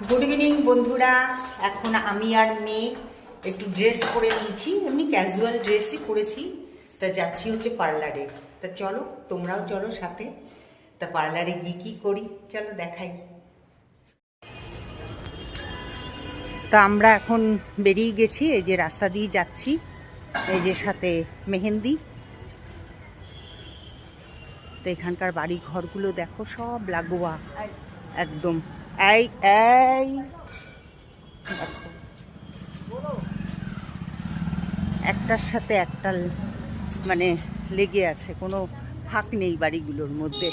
Good evening বন্ধুরা। এখন আমি আর মেয়ে একটু ড্রেস পরে নিয়েছি, এমনি ক্যাজুয়াল ড্রেসই পরেছি। তা যাচ্ছি হচ্ছে পার্লারে। তা চলো তোমরাও চলো সাথে। তা পার্লারে গিয়ে কী করি চলো দেখাই। তা আমরা এখন বেরিয়ে গেছি, এই যে রাস্তা দিয়ে যাচ্ছি, এই যে সাথে মেহেন্দি। তো এখানকার বাড়ি ঘরগুলো দেখো সব লাগোয়া একদম। এই এই দেখো, একটার সাথে একটা মানে লেগে আছে, কোনো ফাঁক নেই বাড়িগুলোর মধ্যে।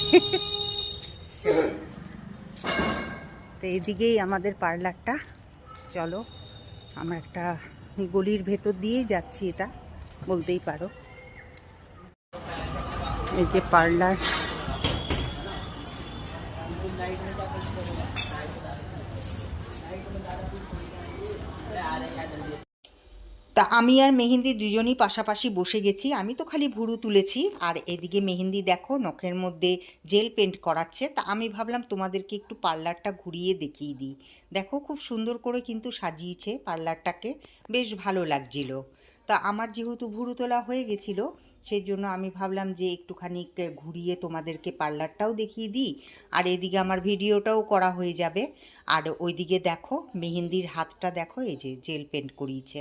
তো এদিকেই আমাদের পার্লারটা। চলো, আমরা একটা গলির ভেতর দিয়েই যাচ্ছি, এটা বলতেই পারো। এই যে পার্লার। তা আমি আর মেহেন্দি দুজনই পাশাপাশি বসে গেছি। আমি তো খালি ভুরু তুলেছি, আর এদিকে মেহেন্দি দেখো নখের মধ্যে জেল পেন্ট করাচ্ছে। তা আমি ভাবলাম তোমাদেরকে একটু পার্লারটা ঘুরিয়ে দেখিয়ে দিই। দেখো খুব সুন্দর করে কিন্তু সাজিয়েছে পার্লারটাকে, বেশ ভালো লাগছিল। তা আমার যেহেতু ভুরু তোলা হয়ে গেছিলো, সেই জন্য আমি ভাবলাম যে একটুখানি ঘুরিয়ে তোমাদেরকে পার্লারটাও দেখিয়ে দিই, আর এদিকে আমার ভিডিওটাও করা হয়ে যাবে। আর ওইদিকে দেখো মেহেন্দির হাতটা দেখো, এই যে জেল পেন্ট করিয়েছে,